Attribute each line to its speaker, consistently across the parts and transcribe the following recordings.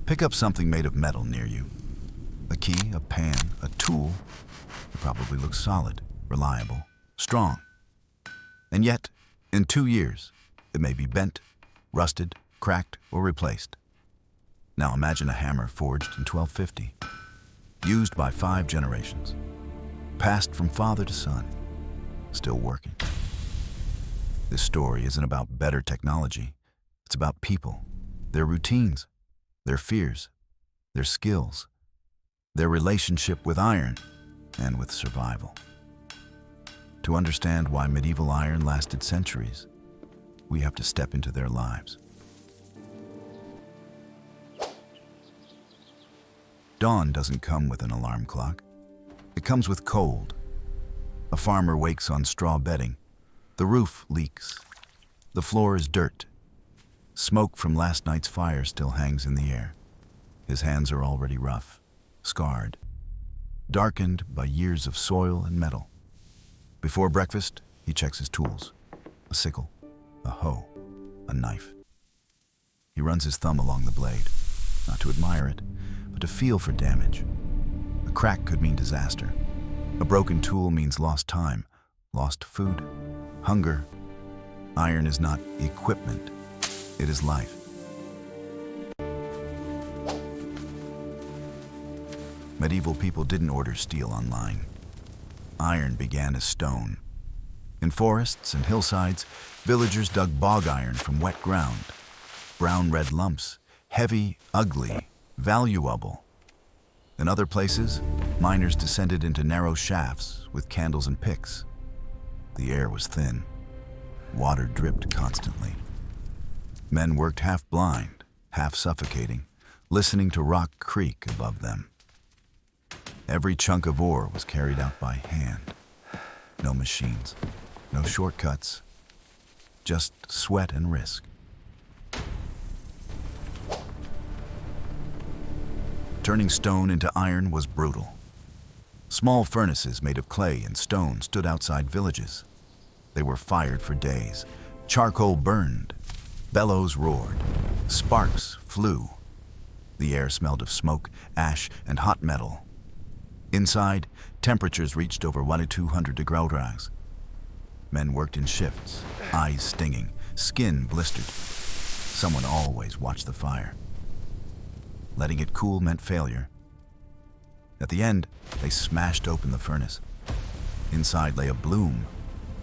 Speaker 1: Pick up something made of metal near you. A key, a pan, a tool. It probably looks solid, reliable, strong. And yet, in 2 years, it may be bent, rusted, cracked, or replaced. Now imagine a hammer forged in 1250, used by 5 generations, passed from father to son, still working. This story isn't about better technology. It's about people, their routines, their fears, their skills, their relationship with iron and with survival. To understand why medieval iron lasted centuries, we have to step into their lives. Dawn doesn't come with an alarm clock. It comes with cold. A farmer wakes on straw bedding. The roof leaks. The floor is dirt. Smoke from last night's fire still hangs in the air. His hands are already rough, scarred, darkened by years of soil and metal. Before breakfast, he checks his tools: a sickle, a hoe, a knife. He runs his thumb along the blade, not to admire it, but to feel for damage. A crack could mean disaster. A broken tool means lost time, lost food, hunger. Iron is not equipment, it is life. Medieval people didn't order steel online. Iron began as stone. In forests and hillsides, villagers dug bog iron from wet ground. Brown-red lumps, heavy, ugly, valuable. In other places, miners descended into narrow shafts with candles and picks. The air was thin. Water dripped constantly. Men worked half blind, half suffocating, listening to rock creak above them. Every chunk of ore was carried out by hand. No machines, no shortcuts, just sweat and risk. Turning stone into iron was brutal. Small furnaces made of clay and stone stood outside villages. They were fired for days. Charcoal burned. Bellows roared. Sparks flew. The air smelled of smoke, ash, and hot metal. Inside, temperatures reached over 100 to 200 degrees. Men worked in shifts, eyes stinging, skin blistered. Someone always watched the fire. Letting it cool meant failure. At the end, they smashed open the furnace. Inside lay a bloom,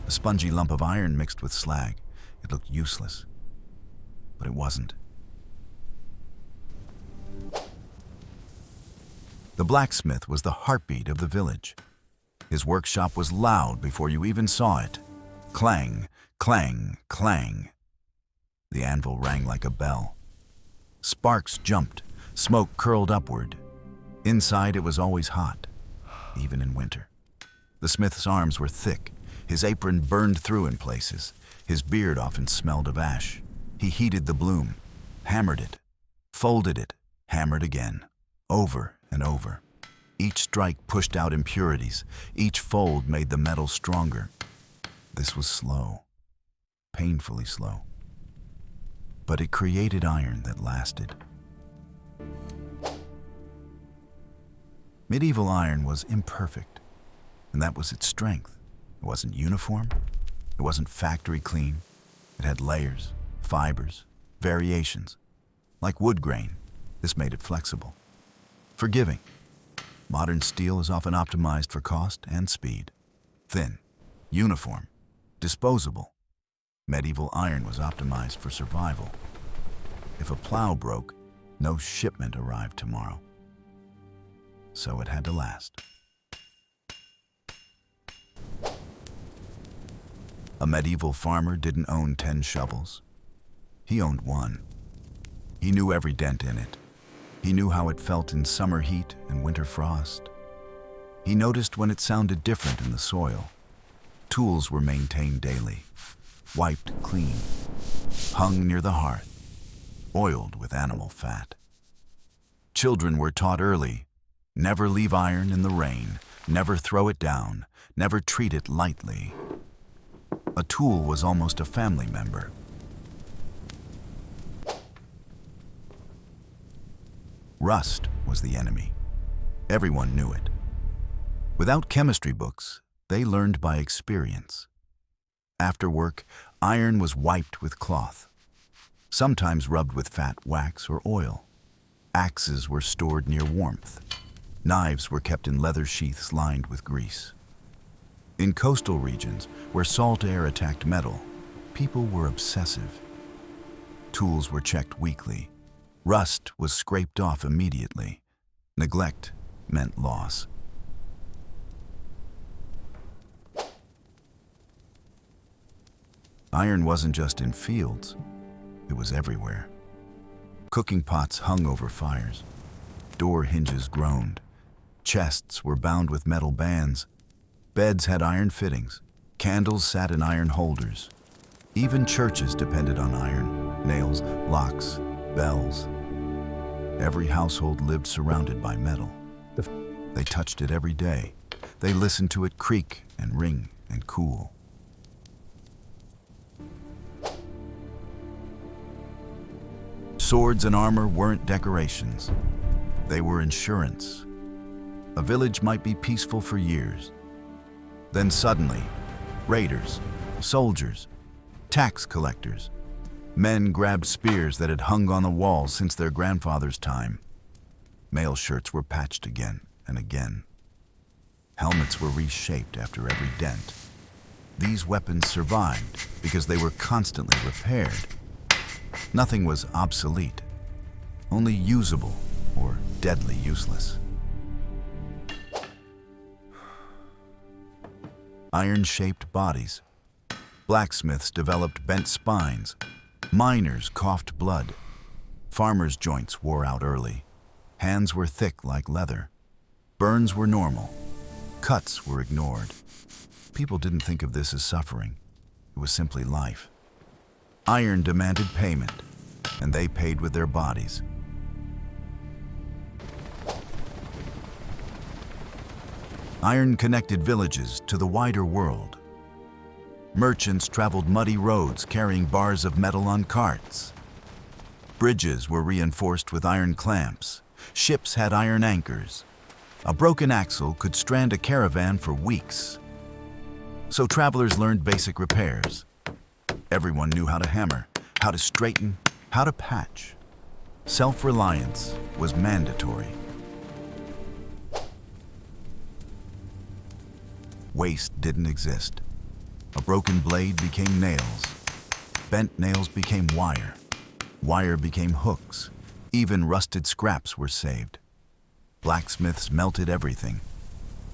Speaker 1: a spongy lump of iron mixed with slag. It looked useless, but it wasn't. The blacksmith was the heartbeat of the village. His workshop was loud before you even saw it. Clang, clang, clang. The anvil rang like a bell. Sparks jumped, smoke curled upward. Inside it was always hot, even in winter. The smith's arms were thick. His apron burned through in places. His beard often smelled of ash. He heated the bloom, hammered it, folded it, hammered again, over and over. Each strike pushed out impurities. Each fold made the metal stronger. This was slow, painfully slow. But it created iron that lasted. Medieval iron was imperfect, and that was its strength. It wasn't uniform. It wasn't factory clean. It had layers, fibers, variations. Like wood grain, this made it flexible. Forgiving. Modern steel is often optimized for cost and speed. Thin, uniform, disposable. Medieval iron was optimized for survival. If a plow broke, no shipment arrived tomorrow. So it had to last. A medieval farmer didn't own 10 shovels. He owned one. He knew every dent in it. He knew how it felt in summer heat and winter frost. He noticed when it sounded different in the soil. Tools were maintained daily, wiped clean, hung near the hearth, oiled with animal fat. Children were taught early: never leave iron in the rain, never throw it down, never treat it lightly. A tool was almost a family member. Rust was the enemy. Everyone knew it. Without chemistry books, they learned by experience. After work, iron was wiped with cloth, sometimes rubbed with fat wax or oil. Axes were stored near warmth. Knives were kept in leather sheaths lined with grease. In coastal regions, where salt air attacked metal, people were obsessive. Tools were checked weekly. Rust was scraped off immediately. Neglect meant loss. Iron wasn't just in fields, it was everywhere. Cooking pots hung over fires. Door hinges groaned. Chests were bound with metal bands. Beds had iron fittings. Candles sat in iron holders. Even churches depended on iron, nails, locks, bells. Every household lived surrounded by metal. They touched it every day. They listened to it creak and ring and cool. Swords and armor weren't decorations. They were insurance. A village might be peaceful for years. Then suddenly, raiders, soldiers, tax collectors, men grabbed spears that had hung on the walls since their grandfather's time. Mail shirts were patched again and again. Helmets were reshaped after every dent. These weapons survived because they were constantly repaired. Nothing was obsolete, only usable or deadly useless. Iron-shaped bodies. Blacksmiths developed bent spines. Miners coughed blood. Farmers' joints wore out early. Hands were thick like leather. Burns were normal. Cuts were ignored. People didn't think of this as suffering. It was simply life. Iron demanded payment, and they paid with their bodies. Iron connected villages to the wider world. Merchants traveled muddy roads carrying bars of metal on carts. Bridges were reinforced with iron clamps. Ships had iron anchors. A broken axle could strand a caravan for weeks. So travelers learned basic repairs. Everyone knew how to hammer, how to straighten, how to patch. Self-reliance was mandatory. Waste didn't exist. A broken blade became nails. Bent nails became wire. Wire became hooks. Even rusted scraps were saved. Blacksmiths melted everything.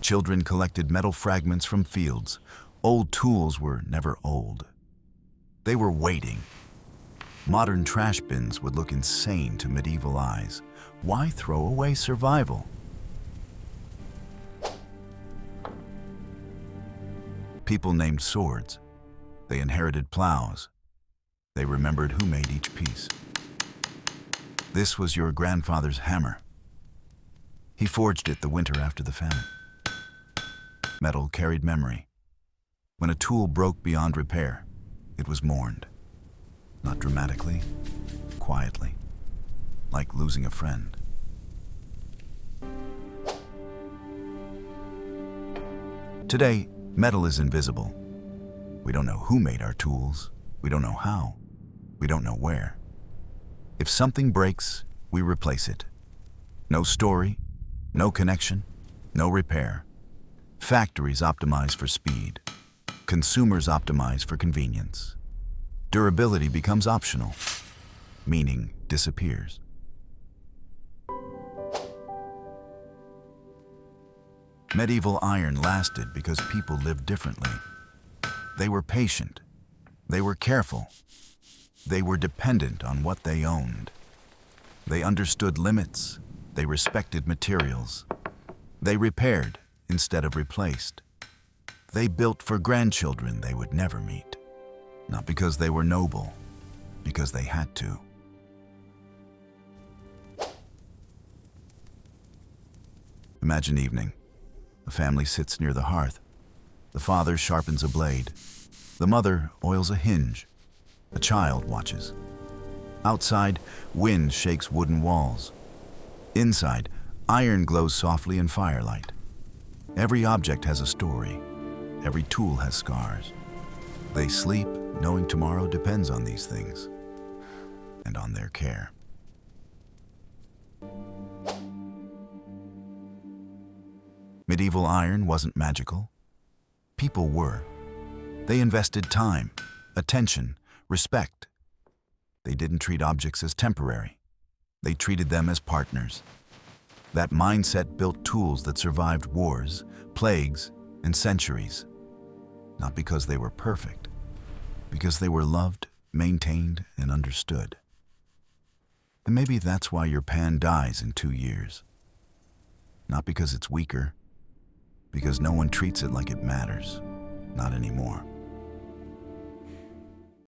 Speaker 1: Children collected metal fragments from fields. Old tools were never old. They were waiting. Modern trash bins would look insane to medieval eyes. Why throw away survival? People named swords. They inherited plows. They remembered who made each piece. This was your grandfather's hammer. He forged it the winter after the famine. Metal carried memory. When a tool broke beyond repair, it was mourned. Not dramatically, quietly, like losing a friend. Today, metal is invisible. We don't know who made our tools. We don't know how. We don't know where. If something breaks, we replace it. No story, no connection, no repair. Factories optimize for speed. Consumers optimize for convenience. Durability becomes optional. Meaning disappears. Medieval iron lasted because people lived differently. They were patient. They were careful. They were dependent on what they owned. They understood limits. They respected materials. They repaired instead of replaced. They built for grandchildren they would never meet. Not because they were noble, because they had to. Imagine evening. A family sits near the hearth. The father sharpens a blade. The mother oils a hinge. A child watches. Outside, wind shakes wooden walls. Inside, iron glows softly in firelight. Every object has a story. Every tool has scars. They sleep knowing tomorrow depends on these things and on their care. Medieval iron wasn't magical. People were. They invested time, attention, respect. They didn't treat objects as temporary. They treated them as partners. That mindset built tools that survived wars, plagues, and centuries. Not because they were perfect, because they were loved, maintained, and understood. And maybe that's why your pan dies in 2 years. Not because it's weaker, because no one treats it like it matters. Not anymore.